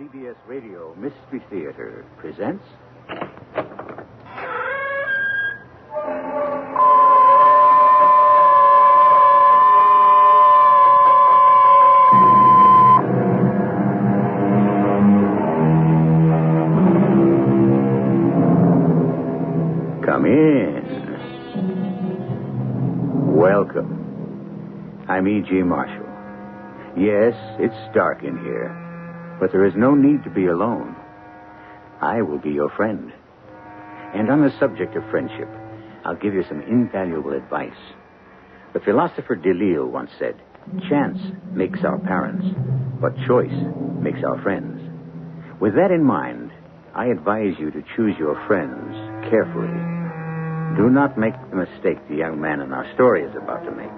CBS Radio Mystery Theater presents... Come in. Welcome. I'm E.G. Marshall. Yes, it's dark in here. But there is no need to be alone. I will be your friend. And on the subject of friendship, I'll give you some invaluable advice. The philosopher Deleuze once said, chance makes our parents, but choice makes our friends. With that in mind, I advise you to choose your friends carefully. Do not make the mistake the young man in our story is about to make.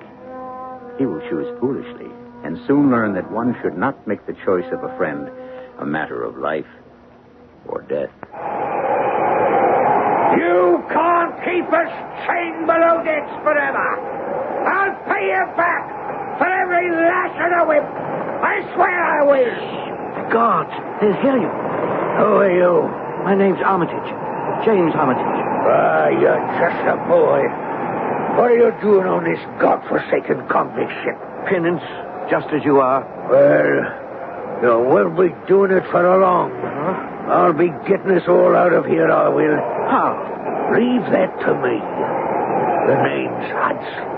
He will choose foolishly and soon learn that one should not make the choice of a friend a matter of life or death. You can't keep us chained below decks forever. I'll pay you back for every lash of the whip. I swear I will. The guards, they'll hear you. Who are you? My name's Armitage. James Armitage. You're just a boy. What are you doing on this godforsaken convict ship? Penance, just as you are. Well, you won't be doing it for long. Huh? I'll be getting us all out of here, I will. How? Leave that to me. The name's Hudson.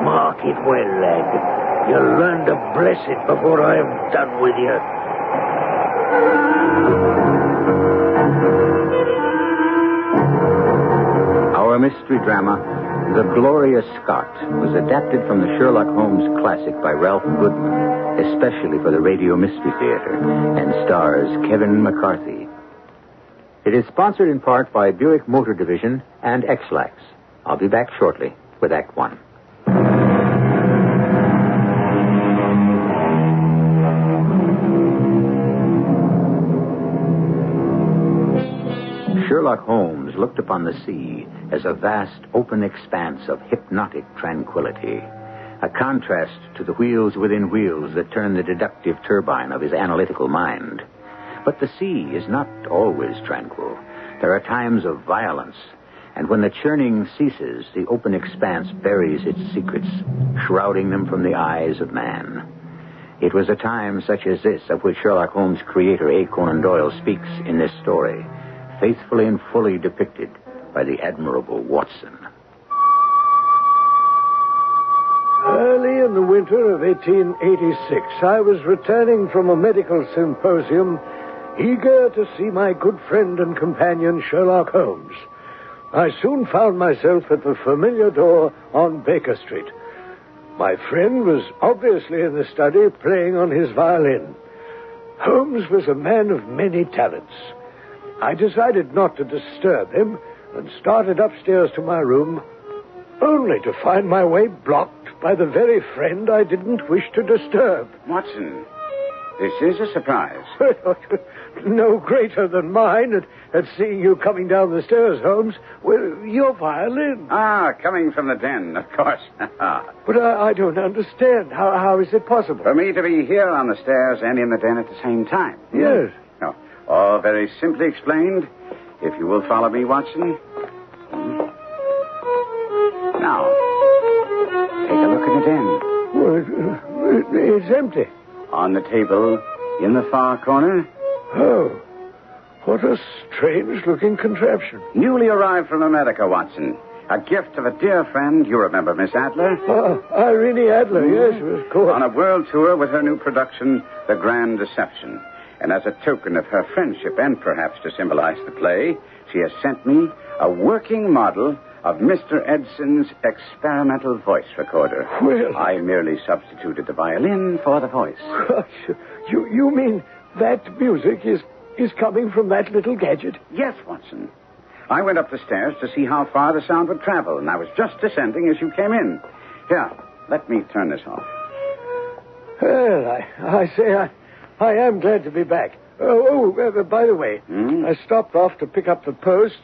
Mark it well, lad. You'll learn to bless it before I'm done with you. Our mystery drama, The Gloria Scott, was adapted from the Sherlock Holmes classic by Ralph Goodman, especially for the Radio Mystery Theater, and stars Kevin McCarthy. It is sponsored in part by Buick Motor Division and X-Lax. I'll be back shortly with Act One. Sherlock Holmes looked upon the sea as a vast, open expanse of hypnotic tranquility, a contrast to the wheels within wheels that turn the deductive turbine of his analytical mind. But the sea is not always tranquil. There are times of violence, and when the churning ceases, the open expanse buries its secrets, shrouding them from the eyes of man. It was a time such as this of which Sherlock Holmes' creator, A. Conan Doyle, speaks in this story, faithfully and fully depicted by the admirable Watson. Early in the winter of 1886, I was returning from a medical symposium, eager to see my good friend and companion, Sherlock Holmes. I soon found myself at the familiar door on Baker Street. My friend was obviously in the study, playing on his violin. Holmes was a man of many talents. I decided not to disturb him and started upstairs to my room, only to find my way blocked by the very friend I didn't wish to disturb. Watson, this is a surprise. No greater than mine at seeing you coming down the stairs, Holmes. Well, your violin. Ah, coming from the den, of course. But I don't understand. How is it possible? For me to be here on the stairs and in the den at the same time. Yes. No, all very simply explained. If you will follow me, Watson. Now, take a look in the den. Well, it's empty. On the table, in the far corner. Oh, what a strange-looking contraption. Newly arrived from America, Watson. A gift of a dear friend. You remember Miss Adler? Irene Adler, yes, of course. On a world tour with her new production, The Grand Deception. And as a token of her friendship, and perhaps to symbolize the play, she has sent me a working model of Mr. Edson's experimental voice recorder. Well, I merely substituted the violin for the voice. Gosh, you mean that music is coming from that little gadget? Yes, Watson. I went up the stairs to see how far the sound would travel, and I was just descending as you came in. Here, let me turn this off. Well, I say I am glad to be back. By the way, I stopped off to pick up the post.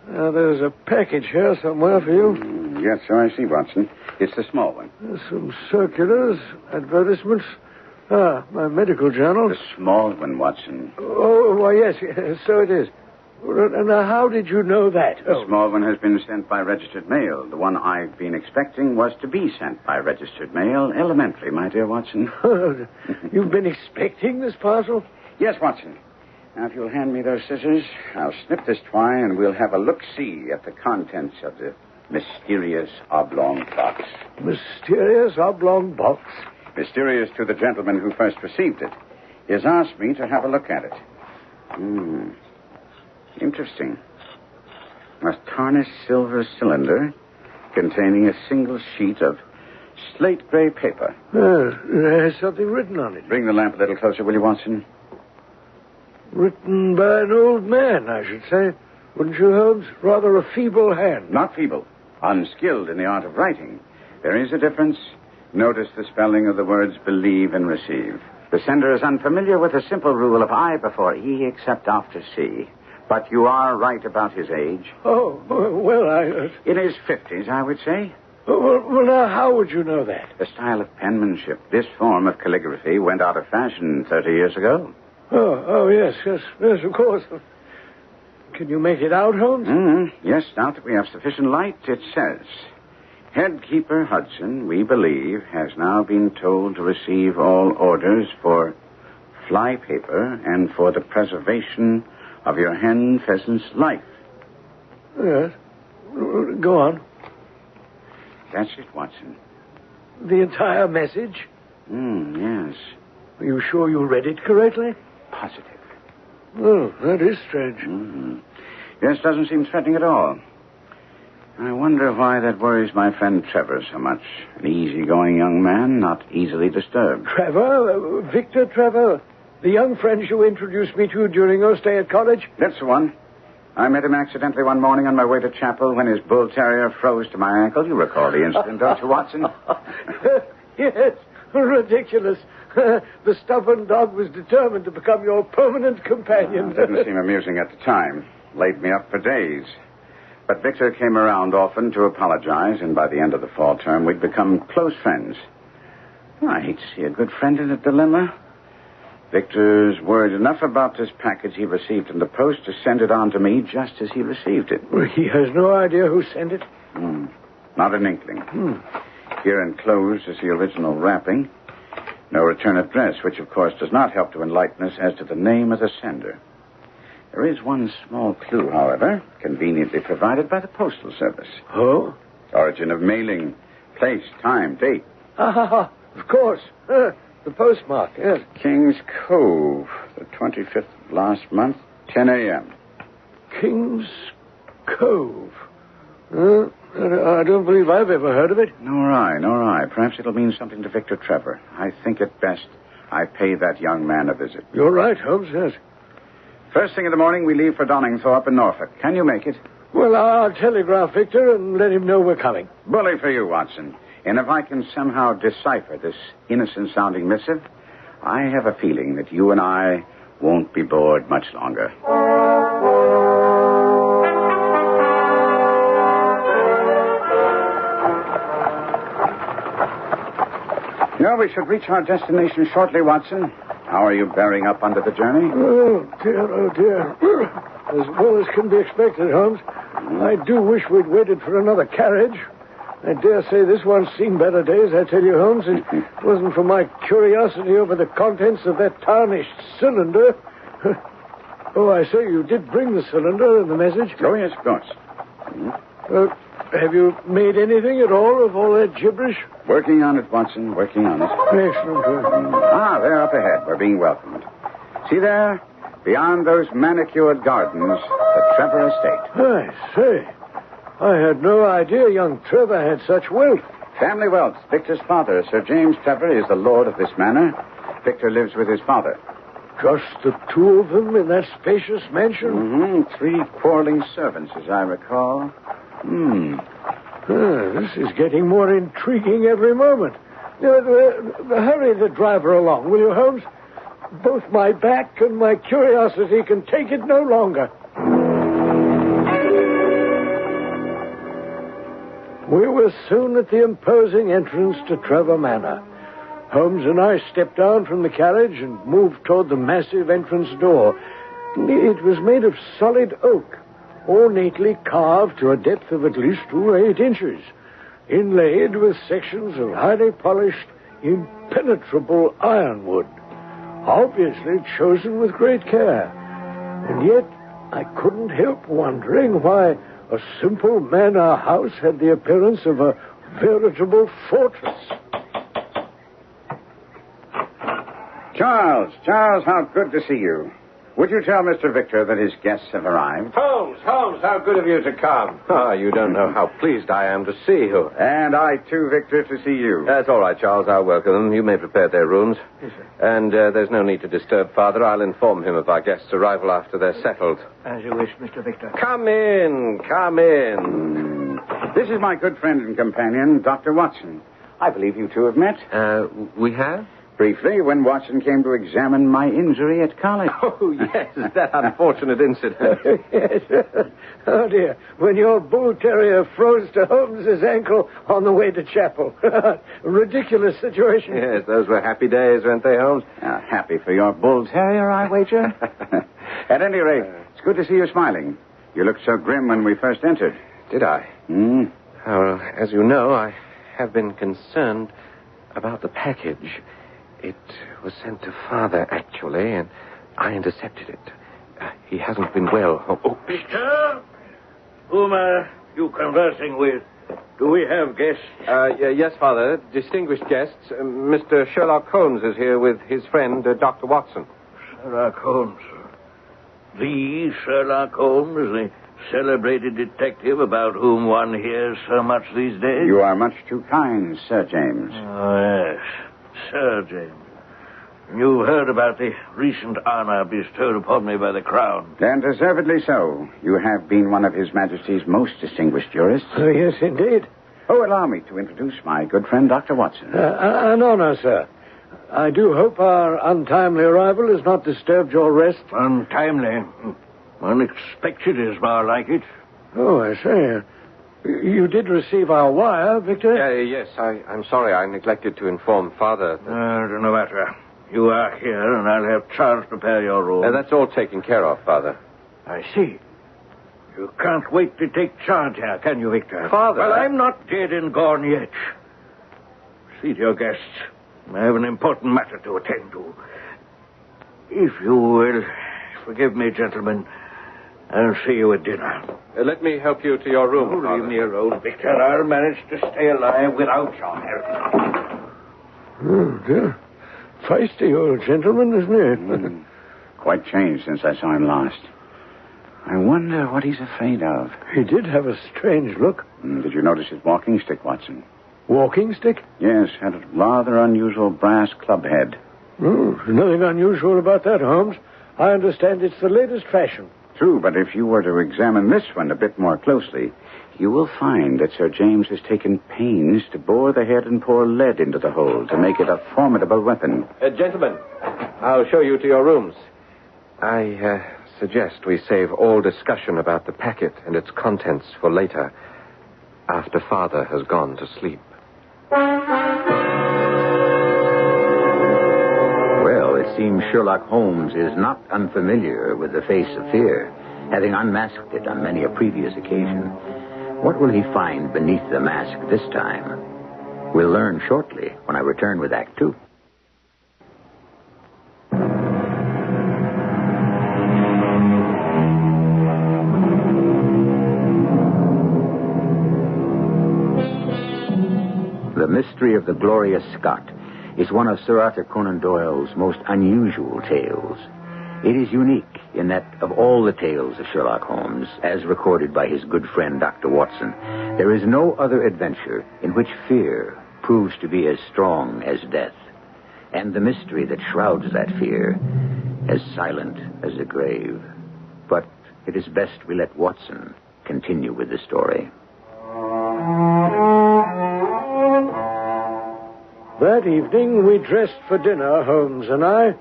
There's a package here somewhere for you. Yes, so I see, Watson. It's the small one. Some circulars, advertisements, My medical journal. The small one, Watson. Oh, why, yes, so it is. Now, how did you know that? The small one has been sent by registered mail. The one I've been expecting was to be sent by registered mail elementary, my dear Watson. You've been expecting this parcel? Yes, Watson. Now, if you'll hand me those scissors, I'll snip this twine and we'll have a look-see at the contents of the mysterious oblong box. Mysterious oblong box? Mysterious to the gentleman who first received it. He has asked me to have a look at it. Interesting. A tarnished silver cylinder containing a single sheet of slate gray paper. It has something written on it. Bring the lamp a little closer, will you, Watson? Written by an old man, I should say. Wouldn't you, Holmes? Rather a feeble hand. Not feeble. Unskilled in the art of writing. There is a difference. Notice the spelling of the words believe and receive. The sender is unfamiliar with the simple rule of I before E except after C. But you are right about his age. Oh, well, In his 50s, I would say. Well, now, how would you know that? The style of penmanship, this form of calligraphy, went out of fashion 30 years ago. Oh, yes, of course. Can you make it out, Holmes? Yes, now that we have sufficient light, it says, Headkeeper Hudson, we believe, has now been told to receive all orders for fly paper and for the preservation of your hen pheasant's life. Yes. Go on. That's it, Watson. The entire message? Yes. Are you sure you read it correctly? Positive. Oh, that is strange. Yes, doesn't seem threatening at all. I wonder why that worries my friend Trevor so much. An easygoing young man, not easily disturbed. Trevor? Victor Trevor? The young friend you introduced me to during your stay at college? That's the one. I met him accidentally one morning on my way to chapel when his bull terrier froze to my ankle. You recall the incident, don't you, Watson? Yes. Ridiculous. The stubborn dog was determined to become your permanent companion. It didn't seem amusing at the time. Laid me up for days. But Victor came around often to apologize, and by the end of the fall term, we'd become close friends. I hate to see a good friend in a dilemma. Victor's worried enough about this package he received in the post to send it on to me just as he received it. Well, he has no idea who sent it? Not an inkling. Here enclosed is the original wrapping. No return address, which, of course, does not help to enlighten us as to the name of the sender. There is one small clue, however, conveniently provided by the Postal Service. Oh? Origin of mailing, place, time, date. Of course. The postmark, yes. King's Cove, the 25th of last month, 10 a.m. King's Cove. I don't believe I've ever heard of it. Nor I. Perhaps it'll mean something to Victor Trevor. I think it best I pay that young man a visit. You're right, Holmes, yes. First thing in the morning, we leave for Doningthorpe in Norfolk. Can you make it? Well, I'll telegraph Victor and let him know we're coming. Bully for you, Watson. And if I can somehow decipher this innocent-sounding missive, I have a feeling that you and I won't be bored much longer. No, we should reach our destination shortly, Watson. How are you bearing up under the journey? Oh, dear. As well as can be expected, Holmes. I do wish we'd waited for another carriage. I dare say this one's seen better days, I tell you, Holmes. It wasn't for my curiosity over the contents of that tarnished cylinder. Oh, I say, you did bring the cylinder and the message? Oh, yes, of course. Have you made anything at all of all that gibberish? Working on it, Watson, working on it. Excellent. There up ahead. We're being welcomed. See there? Beyond those manicured gardens, the Trevor estate. I say, I had no idea young Trevor had such wealth. Family wealth. Victor's father, Sir James Trevor, is the lord of this manor. Victor lives with his father. Just the two of them in that spacious mansion? 3 quarreling servants, as I recall. This is getting more intriguing every moment. Hurry the driver along, will you, Holmes? Both my back and my curiosity can take it no longer. We were soon at the imposing entrance to Trevor Manor. Holmes and I stepped down from the carriage and moved toward the massive entrance door. It was made of solid oak, ornately carved to a depth of at least 2 or 8 inches, inlaid with sections of highly polished, impenetrable ironwood, obviously chosen with great care. And yet, I couldn't help wondering why a simple manor house had the appearance of a veritable fortress. Charles, how good to see you. Would you tell Mr. Victor that his guests have arrived? Holmes, how good of you to come. Oh, you don't know how pleased I am to see you. And I, too, Victor, to see you. That's all right, Charles. I'll welcome them. You may prepare their rooms. Yes, sir. And there's no need to disturb Father. I'll inform him of our guests' arrival after they're settled. As you wish, Mr. Victor. Come in. This is my good friend and companion, Dr. Watson. I believe you two have met. We have? Briefly, when Watson came to examine my injury at college. Oh, yes, that unfortunate incident. Yes. Oh, dear. When your bull terrier froze to Holmes's ankle on the way to chapel. Ridiculous situation. Yes, those were happy days, weren't they, Holmes? Happy for your bull terrier, I wager. At any rate, it's good to see you smiling. You looked so grim when we first entered. Did I? Well, as you know, I have been concerned about the package. It was sent to Father, actually, and I intercepted it. He hasn't been well. Oh. Victor? Whom are you conversing with? Do we have guests? Yes, Father. Distinguished guests. Mr. Sherlock Holmes is here with his friend, Dr. Watson. Sherlock Holmes. The Sherlock Holmes, the celebrated detective about whom one hears so much these days? You are much too kind, Sir James. Oh, yes. Sir James. You heard about the recent honor bestowed upon me by the Crown. And deservedly so. You have been one of His Majesty's most distinguished jurists. Oh, yes, indeed. Oh, allow me to introduce my good friend, Dr. Watson. An honor, sir. I do hope our untimely arrival has not disturbed your rest. Untimely? Unexpected is more like it. Oh, I say. You did receive our wire, Victor? Yes, I'm sorry. I neglected to inform Father. No matter. You are here, and I'll have Charles prepare your room. That's all taken care of, Father. I see. You can't wait to take charge here, can you, Victor? Father... Well, I'm not dead and gone yet. Seat your guests. I have an important matter to attend to. If you will forgive me, gentlemen, I'll see you at dinner. Let me help you to your room, Father. Leave me alone, Victor. I'll manage to stay alive without your help. Oh, dear. Feisty old gentleman, isn't he? Quite changed since I saw him last. I wonder what he's afraid of. He did have a strange look. Did you notice his walking stick, Watson? Walking stick? Yes, had a rather unusual brass club head. Oh, nothing unusual about that, Holmes. I understand it's the latest fashion. True, but if you were to examine this one a bit more closely, you will find that Sir James has taken pains to bore the head and pour lead into the hole to make it a formidable weapon. Gentlemen, I'll show you to your rooms. I suggest we save all discussion about the packet and its contents for later, after Father has gone to sleep. Well, it seems Sherlock Holmes is not unfamiliar with the face of fear, having unmasked it on many a previous occasion. What will he find beneath the mask this time? We'll learn shortly when I return with Act 2. The Mystery of the Gloria Scott is one of Sir Arthur Conan Doyle's most unusual tales. It is unique in that of all the tales of Sherlock Holmes, as recorded by his good friend Dr. Watson, there is no other adventure in which fear proves to be as strong as death, and the mystery that shrouds that fear as silent as the grave. But it is best we let Watson continue with the story. That evening, we dressed for dinner, Holmes and I,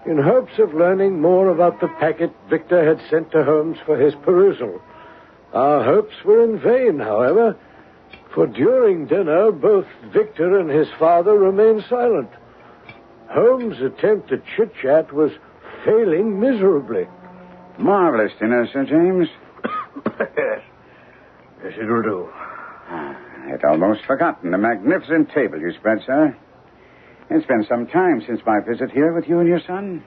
in hopes of learning more about the packet Victor had sent to Holmes for his perusal. Our hopes were in vain, however, for during dinner, both Victor and his father remained silent, Holmes' attempt at chit-chat was failing miserably. Marvelous dinner, Sir James. Yes. Yes, it will do. I'd almost forgotten the magnificent table you spread, sir. It's been some time since my visit here with you and your son.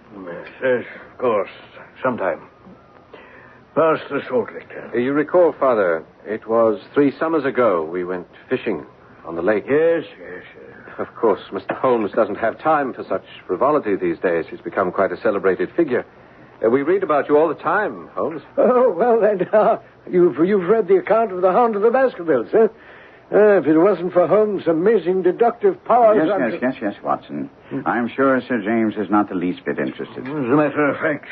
Yes, of course. Sometime. Pass the salt liquor. You recall, Father, it was 3 summers ago we went fishing on the lake. Yes. Of course, Mr. Holmes doesn't have time for such frivolity these days. He's become quite a celebrated figure. We read about you all the time, Holmes. Oh, well, then, you've read the account of the Hound of the Baskervilles, eh? If it wasn't for Holmes' amazing deductive powers... Yes, Watson. I'm sure Sir James is not the least bit interested. As a matter of fact,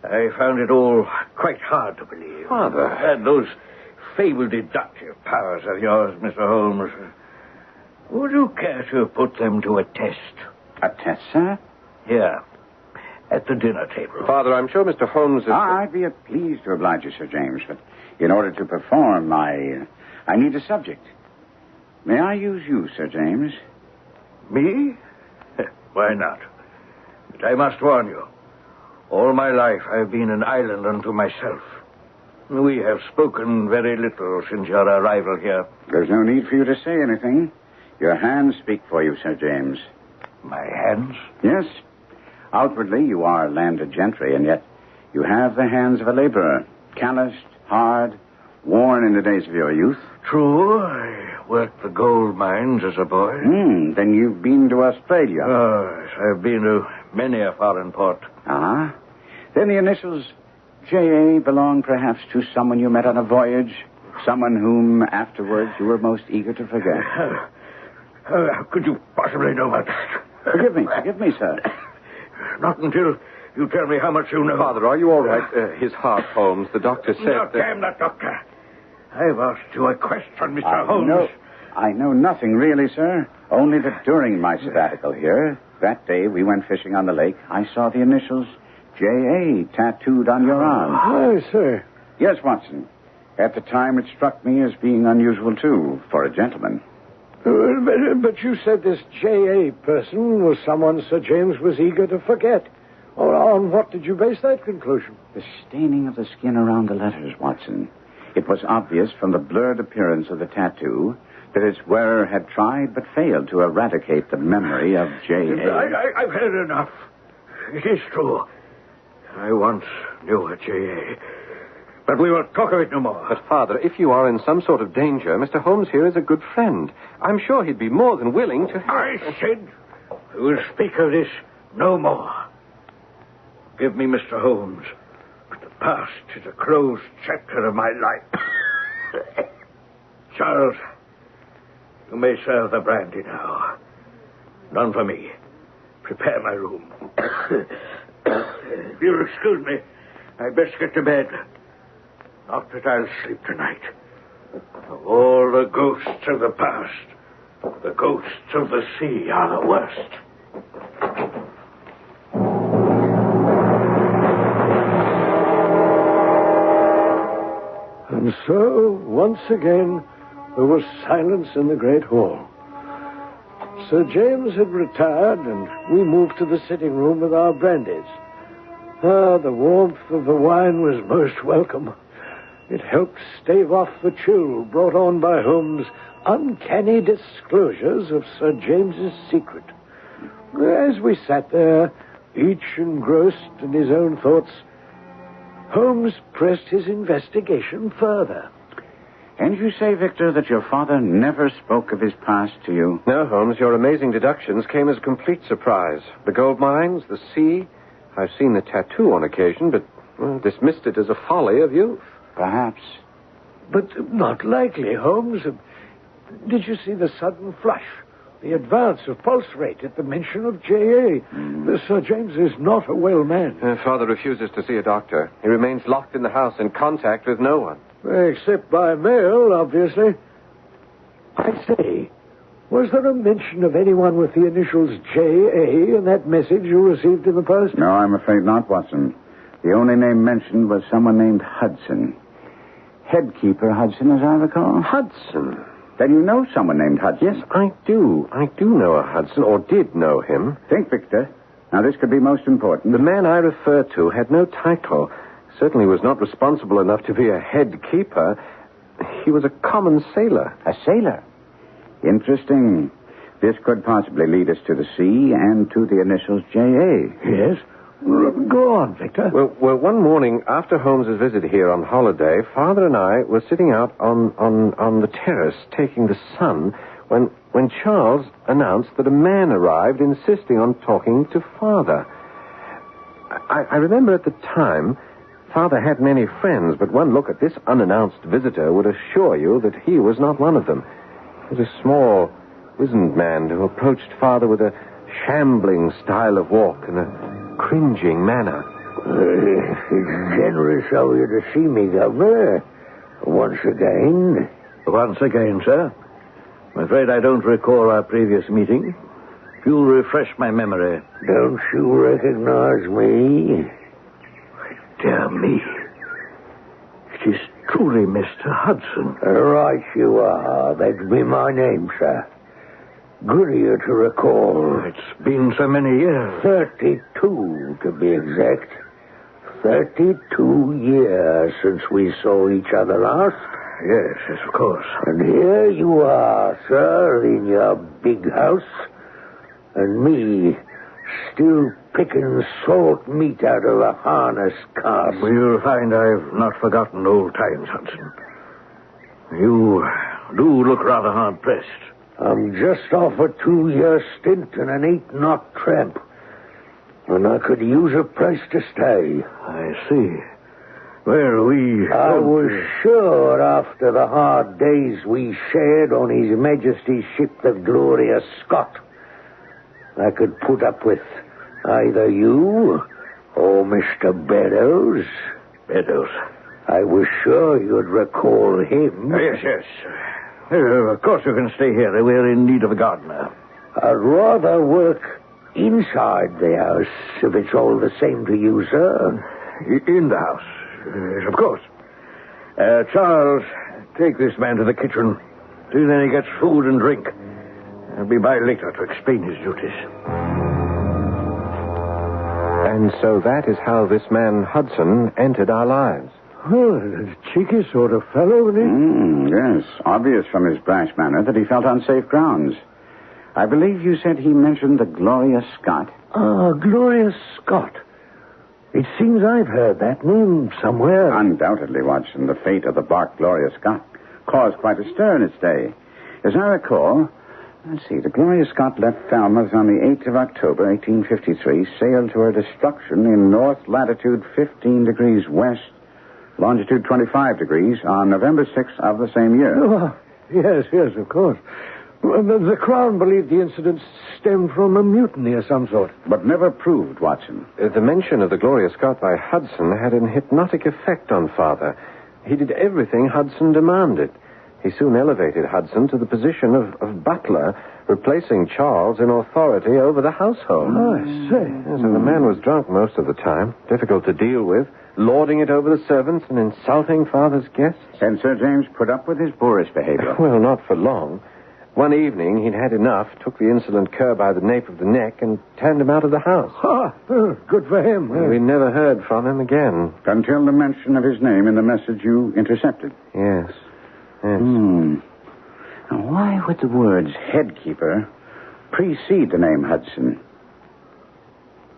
I found it all quite hard to believe. Father. And those fabled deductive powers of yours, Mr. Holmes. Would you care to put them to a test? A test, sir? Here, at the dinner table. Father, I'm sure Mr. Holmes is... I'd be pleased to oblige you, Sir James, but in order to perform, I need a subject. May I use you, Sir James? Me? Why not? But I must warn you. All my life I've been an island unto myself. We have spoken very little since your arrival here. There's no need for you to say anything. Your hands speak for you, Sir James. My hands? Yes. Outwardly, you are landed gentry, and yet you have the hands of a laborer. Calloused, hard, worn in the days of your youth. True. I worked the gold mines as a boy. Then you've been to Australia. Oh, yes, I've been to many a foreign port. Ah. Then the initials J.A. belong perhaps to someone you met on a voyage, someone whom afterwards you were most eager to forget. How could you possibly know about that? Forgive me, sir. Not until you tell me how much you know. Father, are you all right? His heart, Holmes. The doctor said No, damn that doctor. I've asked you a question, Mr. Holmes. No, I know nothing really, sir. Only that during my sabbatical here, that day we went fishing on the lake, I saw the initials J.A. tattooed on your arm. Aye, sir. Yes, Watson. At the time, it struck me as being unusual, too, for a gentleman. But you said this J.A. person was someone Sir James was eager to forget. On what did you base that conclusion? The staining of the skin around the letters, Watson. It was obvious from the blurred appearance of the tattoo that its wearer had tried but failed to eradicate the memory of J.A. I've had enough. It is true. I once knew a J.A., but we won't talk of it no more. But, Father, if you are in some sort of danger, Mr. Holmes here is a good friend. I'm sure he'd be more than willing to help. I said we will speak of this no more. Give me Mr. Holmes. The past is a closed chapter of my life. Charles, you may serve the brandy now. None for me. Prepare my room. If you'll excuse me, I'd best get to bed. Not that I'll sleep tonight. Of all the ghosts of the past, the ghosts of the sea are the worst. And so, once again, there was silence in the great hall. Sir James had retired, and we moved to the sitting room with our brandies. The warmth of the wine was most welcome. It helped stave off the chill brought on by Holmes' uncanny disclosures of Sir James's secret. As we sat there, each engrossed in his own thoughts, Holmes pressed his investigation further. And you say, Victor, that your father never spoke of his past to you? No, Holmes, your amazing deductions came as a complete surprise. The gold mines, the sea. I've seen the tattoo on occasion, but dismissed it as a folly of youth. Perhaps. But not likely, Holmes. Did you see the sudden flush? The advance of pulse rate at the mention of J.A. Sir James is not a well man. Father refuses to see a doctor. He remains locked in the house in contact with no one. Except by mail, obviously. I say, was there a mention of anyone with the initials J.A. in that message you received in the post? No, I'm afraid not, Watson. The only name mentioned was someone named Hudson. Headkeeper Hudson, as I recall. Hudson? Then you know someone named Hudson. Yes, I do. I do know a Hudson, or did know him. Think, Victor. Now, this could be most important. The man I refer to had no title. Certainly was not responsible enough to be a head keeper. He was a common sailor. A sailor? Interesting. This could possibly lead us to the sea and to the initials J.A. Yes? Go on, Victor. Well, one morning after Holmes's visit here on holiday, Father and I were sitting out on the terrace taking the sun when Charles announced that a man arrived insisting on talking to Father. I remember at the time, Father had many friends, but one look at this unannounced visitor would assure you that he was not one of them. He was a small, wizened man who approached Father with a shambling style of walk and a cringing manner. It's generous of you to see me, Governor. Once again. Once again, sir. I'm afraid I don't recall our previous meeting. If you'll refresh my memory. Don't you recognize me? Dear me. It is truly Mr. Hudson. Right you are. That'd be my name, sir. Good of you to recall. It's been so many years. 32, to be exact. 32 years since we saw each other last. Yes, of course. And here you are, sir, in your big house. And me, still picking salt meat out of a harness cask. Well, you'll find I've not forgotten old times, Hudson. You do look rather hard-pressed. I'm just off a 2-year stint in an 8-knot tramp. And I could use a place to stay. I see. Well, I was sure after the hard days we shared on His Majesty's ship, the Gloria Scott, I could put up with either you or Mr. Beddoes. Beddoes? I was sure you'd recall him. Yes. Of course you can stay here. We're in need of a gardener. I'd rather work inside the house, if it's all the same to you, sir. In the house? Yes, of course. Charles, take this man to the kitchen. See then he gets food and drink. I'll be by later to explain his duties. And so that is how this man Hudson entered our lives. Well, a cheeky sort of fellow, isn't he? Yes. Obvious from his brash manner that he felt on safe grounds. I believe you said he mentioned the Gloria Scott. Ah, Gloria Scott. It seems I've heard that name somewhere. Undoubtedly, Watson. The fate of the bark Gloria Scott caused quite a stir in its day. As I recall, let's see, the Gloria Scott left Falmouth on the 8th of October, 1853, sailed to her destruction in north latitude 15 degrees west, longitude 25 degrees, on November 6th of the same year. Oh, yes, of course. The Crown believed the incident stemmed from a mutiny of some sort. But never proved, Watson. The mention of the Gloria Scott by Hudson had an hypnotic effect on Father. He did everything Hudson demanded. He soon elevated Hudson to the position of butler, replacing Charles in authority over the household. Oh, I see. Yes, and the man was drunk most of the time, difficult to deal with, lording it over the servants and insulting Father's guests. And Sir James put up with his boorish behavior. Well, not for long. One evening, he'd had enough, took the insolent cur by the nape of the neck, and turned him out of the house. Good for him. We never heard from him again. Until the mention of his name in the message you intercepted. Yes. Now, why would the words headkeeper precede the name Hudson?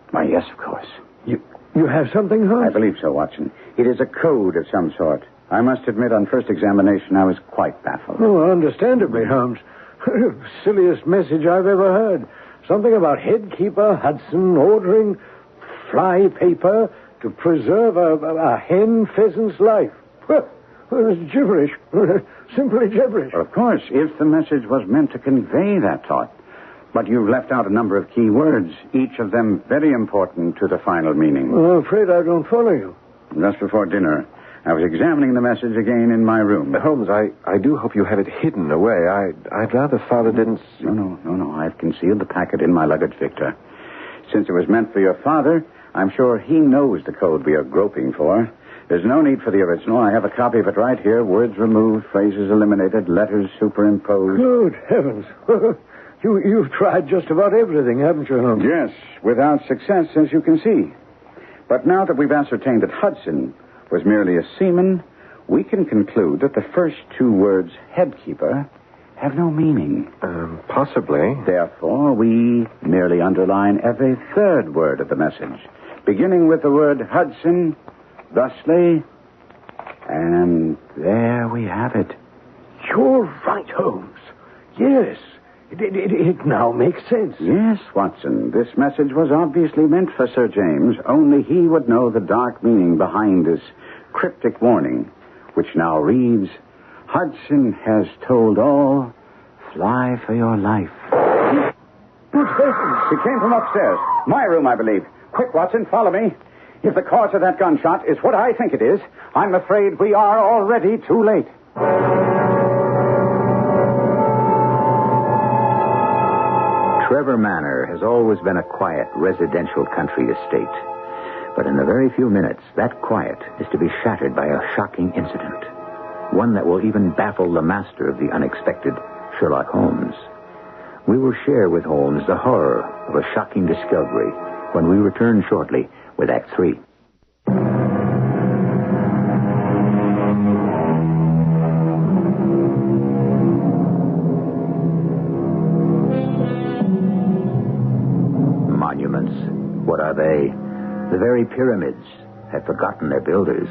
Why, yes, of course. You have something, Holmes? I believe so, Watson. It is a code of some sort. I must admit, on first examination, I was quite baffled. Oh, understandably, Holmes. Silliest message I've ever heard. Something about headkeeper Hudson ordering fly paper to preserve a hen pheasant's life. Well, it's gibberish. Simply gibberish. Well, of course, if the message was meant to convey that thought. But you've left out a number of key words, each of them very important to the final meaning. Well, I'm afraid I don't follow you. Just before dinner, I was examining the message again in my room. Holmes, I do hope you have it hidden away. I'd rather Father didn't... No. I've concealed the packet in my luggage, Victor. Since it was meant for your father, I'm sure he knows the code we are groping for. There's no need for the original. I have a copy of it right here. Words removed, phrases eliminated, letters superimposed. Good heavens. You've tried just about everything, haven't you, Holmes? Yes, without success, as you can see. But now that we've ascertained that Hudson was merely a seaman, we can conclude that the first two words, headkeeper, have no meaning. Possibly. Therefore, we merely underline every third word of the message, beginning with the word Hudson, thusly, and there we have it. You're right, Holmes. Yes. It now makes sense. Yes, Watson. This message was obviously meant for Sir James. Only he would know the dark meaning behind this cryptic warning, which now reads, Hudson has told all. Fly for your life. Good heavens. She came from upstairs. My room, I believe. Quick, Watson, follow me. If the cause of that gunshot is what I think it is, I'm afraid we are already too late. Trevor Manor has always been a quiet residential country estate. But in a very few minutes, that quiet is to be shattered by a shocking incident. One that will even baffle the master of the unexpected, Sherlock Holmes. We will share with Holmes the horror of a shocking discovery when we return shortly with Act 3. Monuments, what are they? The very pyramids have forgotten their builders.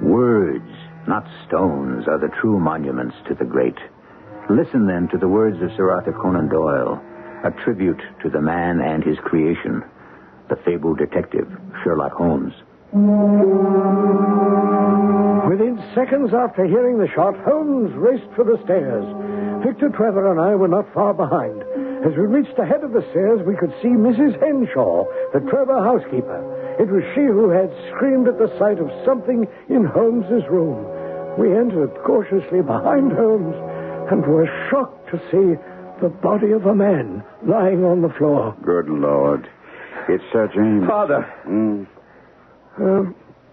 Words, not stones, are the true monuments to the great. Listen, then, to the words of Sir Arthur Conan Doyle, a tribute to the man and his creation, the fabled detective, Sherlock Holmes. Within seconds after hearing the shot, Holmes raced for the stairs. Victor, Trevor, and I were not far behind. As we reached the head of the stairs, we could see Mrs. Henshaw, the Trevor housekeeper. It was she who had screamed at the sight of something in Holmes's room. We entered cautiously behind Holmes and were shocked to see the body of a man lying on the floor. Good Lord. It's Sir James. Father.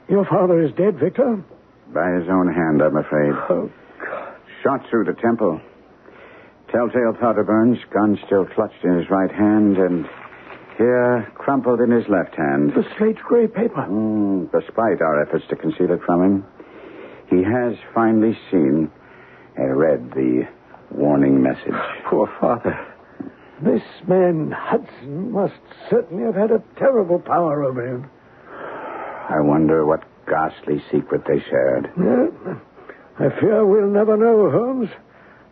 Your father is dead, Victor? By his own hand, I'm afraid. Oh, God. Shot through the temple. Telltale powder burns, gun still clutched in his right hand, and here, crumpled in his left hand. The slate gray paper. Despite our efforts to conceal it from him, he has finally seen and read the warning message. Poor father. This man, Hudson, must certainly have had a terrible power over him. I wonder what ghastly secret they shared. Yeah, I fear we'll never know, Holmes.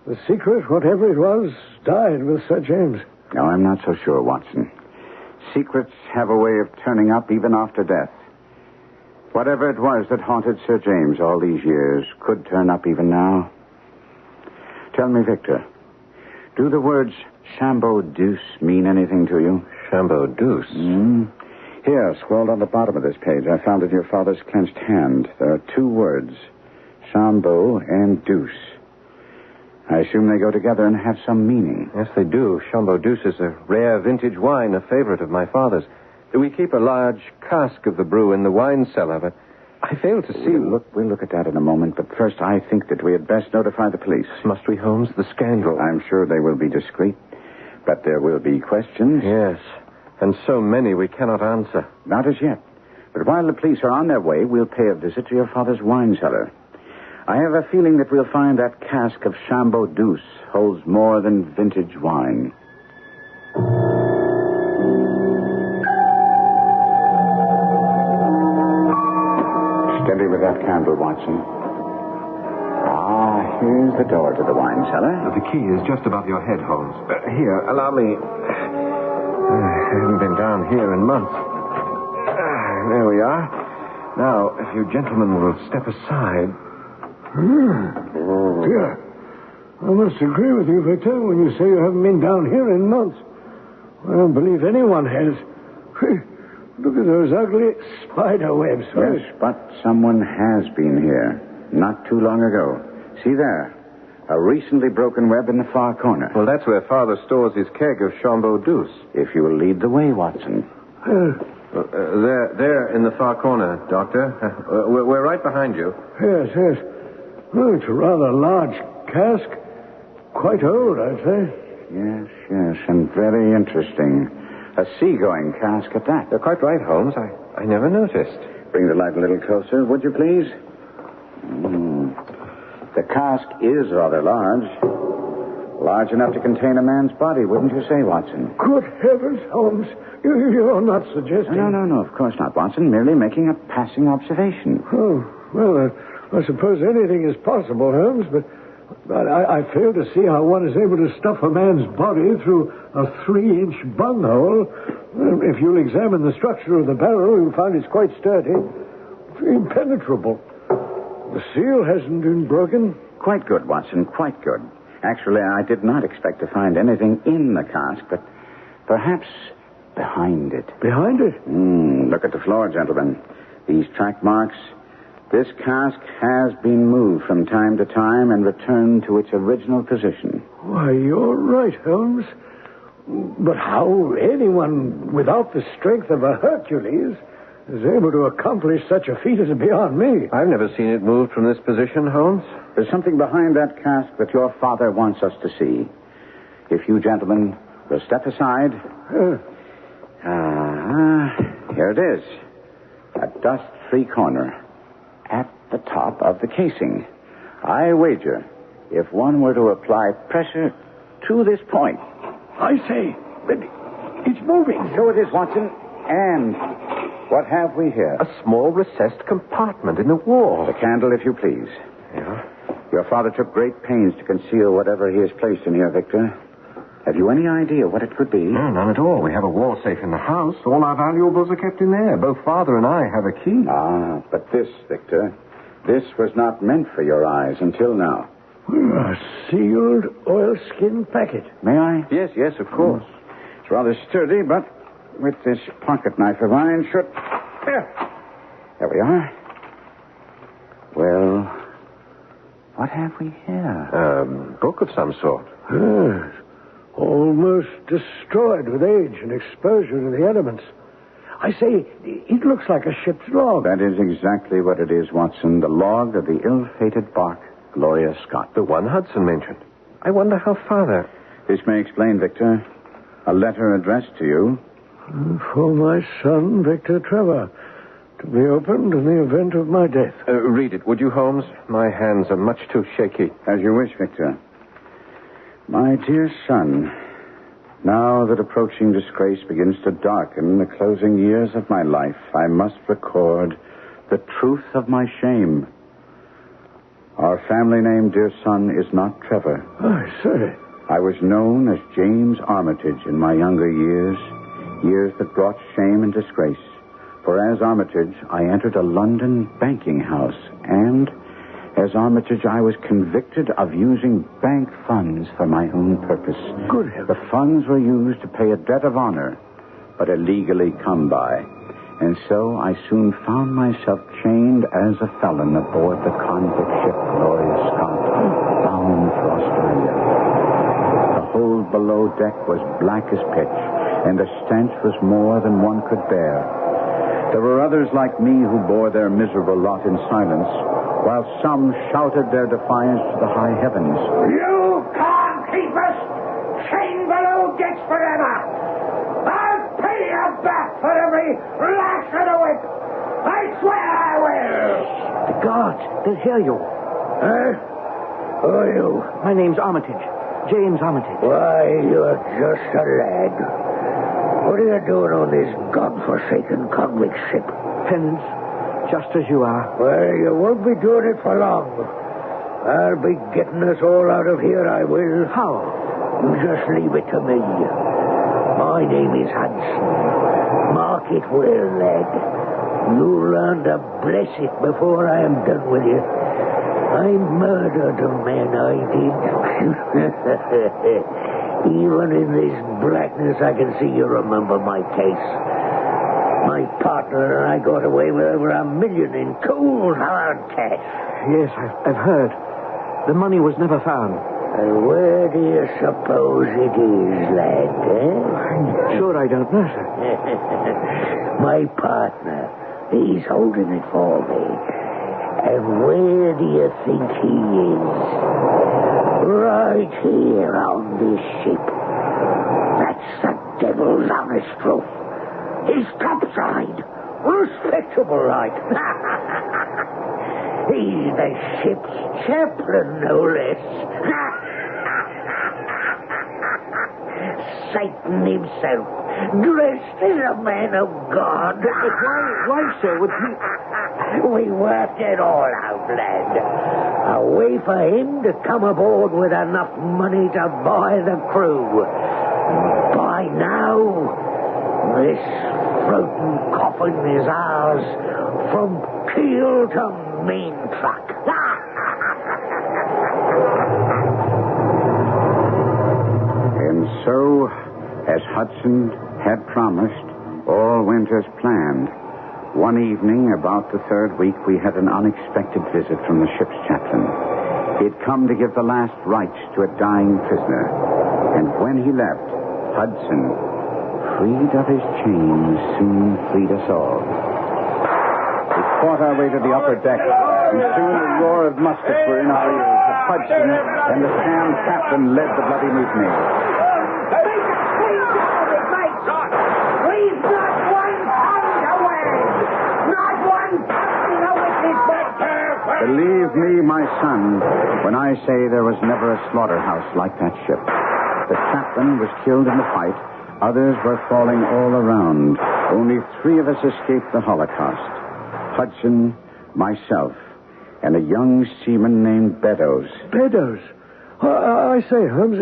The secret, whatever it was, died with Sir James. No, I'm not so sure, Watson. Secrets have a way of turning up even after death. Whatever it was that haunted Sir James all these years could turn up even now. Tell me, Victor, do the words Chambeau Deuce mean anything to you? Chambeau Deuce? Here, scrolled on the bottom of this page, I found in your father's clenched hand. There are two words, Chambeau and Deuce. I assume they go together and have some meaning. Yes, they do. Chambeau Deuce is a rare vintage wine, a favorite of my father's. We keep a large cask of the brew in the wine cellar, but I fail to see... We'll look at that in a moment, but first I think that we had best notify the police. Must we, Holmes? The scandal. I'm sure they will be discreet, but there will be questions. Yes, and so many we cannot answer. Not as yet. But while the police are on their way, we'll pay a visit to your father's wine cellar. I have a feeling that we'll find that cask of Chambeau Deuce holds more than vintage wine. Steady with that candle, Watson. Here's the door to the wine cellar. The key is just above your head, Holmes. Here, allow me. I haven't been down here in months. There we are. Now, if you gentlemen will step aside. Yeah. I must agree with you, Victor, when you say you haven't been down here in months. I don't believe anyone has. Look at those ugly spider webs. Yes, but someone has been here not too long ago. See there, a recently broken web in the far corner. Well, that's where Father stores his keg of Chambeau Deuce. If you will lead the way, Watson. There in the far corner, Doctor. We're right behind you. Yes, yes. Oh, it's a rather large cask. Quite old, I'd say. Yes, yes, and very interesting. A seagoing cask at that. You're quite right, Holmes. I never noticed. Bring the light a little closer, would you please? The cask is rather large. Large enough to contain a man's body, wouldn't you say, Watson? Good heavens, Holmes. You're not suggesting... No, of course not, Watson. Merely making a passing observation. Oh, well, I suppose anything is possible, Holmes, but I fail to see how one is able to stuff a man's body through a 3-inch bunghole. If you'll examine the structure of the barrel, you'll find it's quite sturdy. Impenetrable. The seal hasn't been broken. Quite good, Watson, quite good. Actually, I did not expect to find anything in the cask, but perhaps behind it. Behind it? Look at the floor, gentlemen. These track marks. This cask has been moved from time to time and returned to its original position. Why, you're right, Holmes. But how anyone without the strength of a Hercules is able to accomplish such a feat is beyond me. I've never seen it moved from this position, Holmes. There's something behind that cask that your father wants us to see. If you gentlemen will step aside. Here it is. A dust-free corner at the top of the casing. I wager if one were to apply pressure to this point. I say, but it's moving. So it is, Watson. And what have we here? A small recessed compartment in the wall. The candle, if you please. Yeah? Your father took great pains to conceal whatever he has placed in here, Victor. Have you any idea what it could be? No, none at all. We have a wall safe in the house. All our valuables are kept in there. Both Father and I have a key. But this, Victor, this was not meant for your eyes until now. A sealed oilskin packet. May I? Yes, of course. It's rather sturdy, but with this pocket knife of mine should... There we are. Well, what have we here? A book of some sort. Yes. Almost destroyed with age and exposure to the elements. I say, it looks like a ship's log. That is exactly what it is, Watson. The log of the ill-fated bark, Gloria Scott. The one Hudson mentioned. I wonder how Father... This may explain, Victor. A letter addressed to you. For my son, Victor Trevor, to be opened in the event of my death. Read it, would you, Holmes? My hands are much too shaky. As you wish, Victor. My dear son, now that approaching disgrace begins to darken the closing years of my life, I must record the truth of my shame. Our family name, dear son, is not Trevor. I say. I was known as James Armitage in my younger years that brought shame and disgrace. For as Armitage, I entered a London banking house, and as Armitage, I was convicted of using bank funds for my own purpose. Good heavens. The funds were used to pay a debt of honor, but illegally come by. And so I soon found myself chained as a felon aboard the convict ship Gloria Scott, bound for Australia. The hold below deck was black as pitch, and the stench was more than one could bear. There were others like me who bore their miserable lot in silence, while some shouted their defiance to the high heavens. You can't keep us chained below decks forever. I'll pay you back for every lash of the whip. I swear I will. The guards, they'll hear you. Who are you? My name's Armitage. James Armitage. Why, you're just a lad. What are you doing on this godforsaken convict ship? Penance, just as you are. Well, you won't be doing it for long. I'll be getting us all out of here, I will. How? You just leave it to me. My name is Hudson. Mark it well, lad. You'll learn to bless it before I am done with you. I murdered a man, I did. Even in this blackness, I can see you remember my case. My partner and I got away with over $1 million in cold, hard cash. Yes, I've heard. The money was never found. And where do you suppose it is, lad, eh? I'm sure I don't know, sir. My partner, he's holding it for me. And where do you think he is? Right here on this ship. That's the devil's honest truth. He's topside. Respectable, right? He's the ship's chaplain, no less. Satan himself, dressed as a man of God. But why, sir, would he... We worked it all out, lad. A way for him to come aboard with enough money to buy the crew. By now, this floating coffin is ours from keel to main truck. And so, as Hudson had promised, all went as planned. One evening, about the third week, we had an unexpected visit from the ship's chaplain. He'd come to give the last rites to a dying prisoner. And when he left, Hudson, freed of his chains, soon freed us all. We fought our way to the upper deck, and soon the roar of muskets were in our ears. Hudson and the Sam captain led the bloody mutiny. Believe me, my son, when I say there was never a slaughterhouse like that ship. The captain was killed in the fight. Others were falling all around. Only 3 of us escaped the Holocaust. Hudson, myself, and a young seaman named Beddoes. Beddoes? I say, Holmes,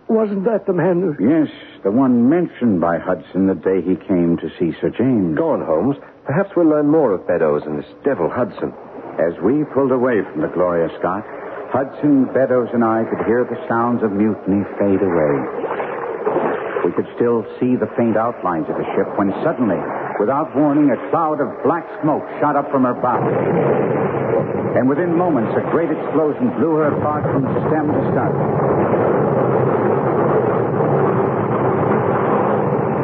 wasn't that the man who... Yes, the one mentioned by Hudson the day he came to see Sir James. Go on, Holmes. Perhaps we'll learn more of Beddoes and this devil Hudson. As we pulled away from the Gloria Scott, Hudson, Beddoes, and I could hear the sounds of mutiny fade away. We could still see the faint outlines of the ship when suddenly, without warning, a cloud of black smoke shot up from her bow. And within moments, a great explosion blew her apart from stem to stern.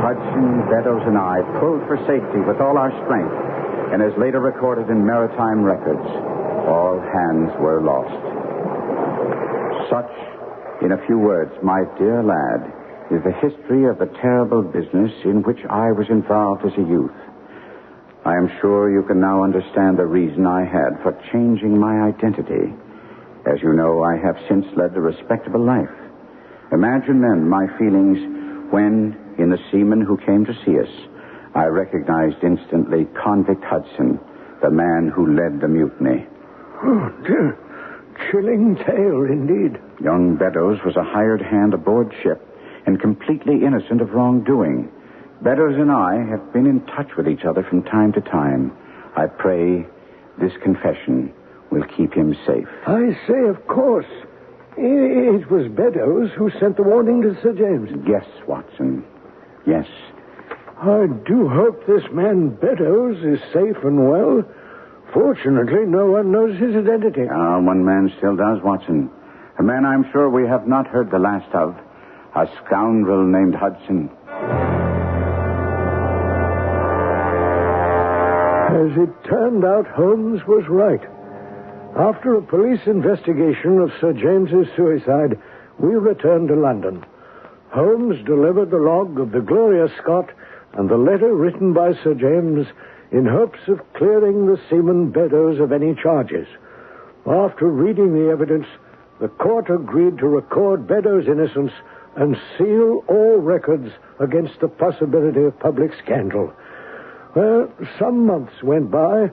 Hudson, Beddoes, and I pulled for safety with all our strength, and as later recorded in maritime records, all hands were lost. Such, in a few words, my dear lad, is the history of the terrible business in which I was involved as a youth. I am sure you can now understand the reason I had for changing my identity. As you know, I have since led a respectable life. Imagine then my feelings when, in the seaman who came to see us, I recognized instantly Convict Hudson, the man who led the mutiny. Oh, dear. Chilling tale, indeed. Young Beddoes was a hired hand aboard ship and completely innocent of wrongdoing. Beddoes and I have been in touch with each other from time to time. I pray this confession will keep him safe. I say, of course. It was Beddoes who sent the warning to Sir James. Yes, Watson. Yes. I do hope this man Beddoes is safe and well. Fortunately, no one knows his identity. One man still does, Watson. A man I'm sure we have not heard the last of. A scoundrel named Hudson. As it turned out, Holmes was right. After a police investigation of Sir James's suicide, we returned to London. Holmes delivered the log of the Gloria Scott and the letter written by Sir James in hopes of clearing the seaman Beddoes of any charges. After reading the evidence, the court agreed to record Beddoes' innocence and seal all records against the possibility of public scandal. Well, some months went by,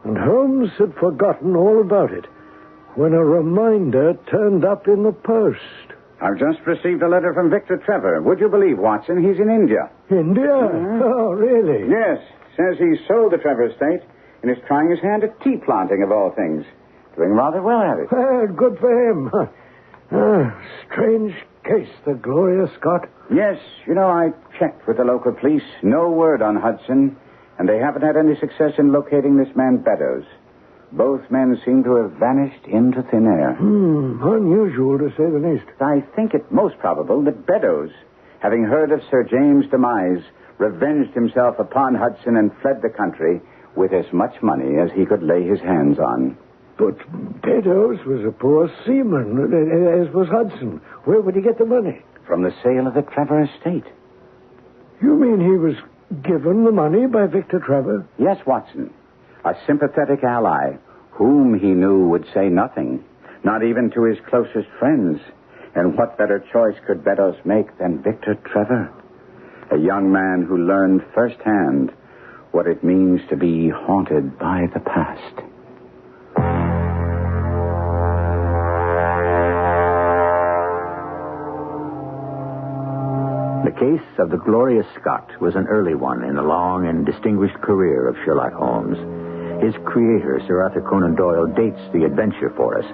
and Holmes had forgotten all about it when a reminder turned up in the post. I've just received a letter from Victor Trevor. Would you believe, Watson, he's in India. India? Mm-hmm. Oh, really? Yes. Says he sold the Trevor estate and is trying his hand at tea planting, of all things. Doing rather well at it. Well, good for him. Strange case, the Gloria Scott. Yes. You know, I checked with the local police. No word on Hudson, and they haven't had any success in locating this man Beddoes. Both men seem to have vanished into thin air. Unusual, to say the least. I think it most probable that Beddoes, having heard of Sir James' demise, revenged himself upon Hudson and fled the country with as much money as he could lay his hands on. But Beddoes was a poor seaman, as was Hudson. Where would he get the money? From the sale of the Trevor estate. You mean he was given the money by Victor Trevor? Yes, Watson. A sympathetic ally whom he knew would say nothing, not even to his closest friends. And what better choice could Beddoes make than Victor Trevor? A young man who learned firsthand what it means to be haunted by the past. The case of the Gloria Scott was an early one in the long and distinguished career of Sherlock Holmes. His creator, Sir Arthur Conan Doyle, dates the adventure for us,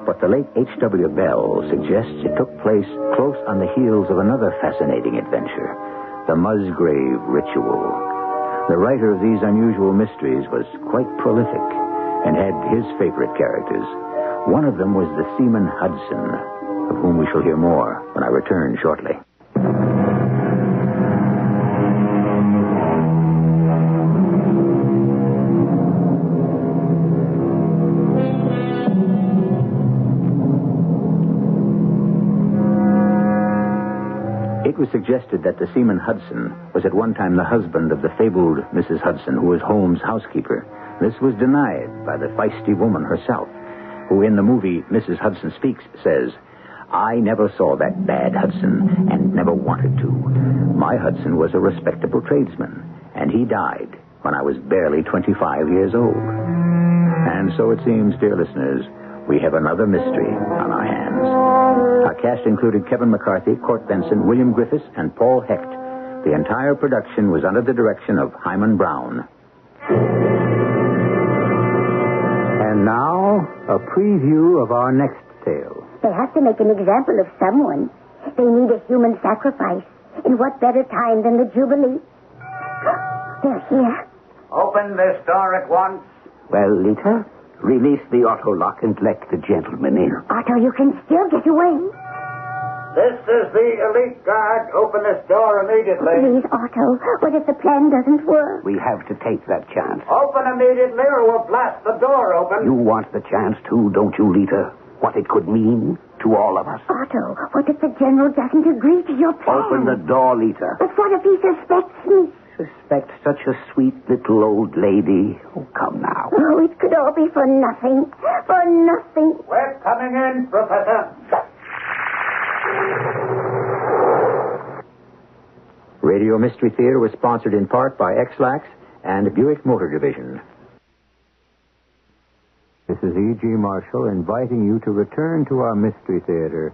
but the late H.W. Bell suggests it took place close on the heels of another fascinating adventure, the Musgrave Ritual. The writer of these unusual mysteries was quite prolific and had his favorite characters. One of them was the seaman Hudson, of whom we shall hear more when I return shortly. It was suggested that the seaman Hudson was at one time the husband of the fabled Mrs. Hudson, who was Holmes' housekeeper. This was denied by the feisty woman herself, who in the movie Mrs. Hudson Speaks says, "I never saw that bad Hudson and never wanted to. My Hudson was a respectable tradesman, and he died when I was barely 25 years old." And so it seems, dear listeners, we have another mystery on our hands. Our cast included Kevin McCarthy, Court Benson, William Griffiths, and Paul Hecht. The entire production was under the direction of Hyman Brown. And now, a preview of our next tale. They have to make an example of someone. They need a human sacrifice. And what better time than the Jubilee? They're here. Open this door at once. Well, Lita, release the auto lock and let the gentleman in. Otto, you can still get away. This is the elite guard. Open this door immediately. Please, Otto, what if the plan doesn't work? We have to take that chance. Open immediately or we'll blast the door open. You want the chance too, don't you, Lita? What it could mean to all of us. Otto, what if the general doesn't agree to your plan? Open the door, Lita. But what if he suspects me? Suspect such a sweet little old lady. Oh, come now. Oh, it could all be for nothing. For nothing. We're coming in, Professor. Radio Mystery Theater was sponsored in part by X-Lax and Buick Motor Division. This is E.G. Marshall inviting you to return to our Mystery Theater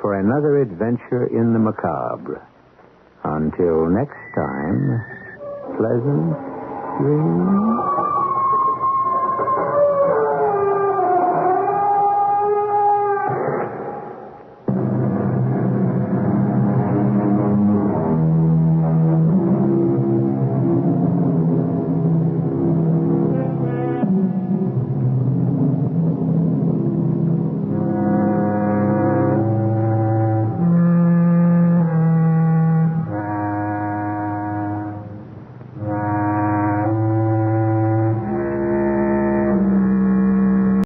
for another adventure in the macabre. Until next time, pleasant dreams.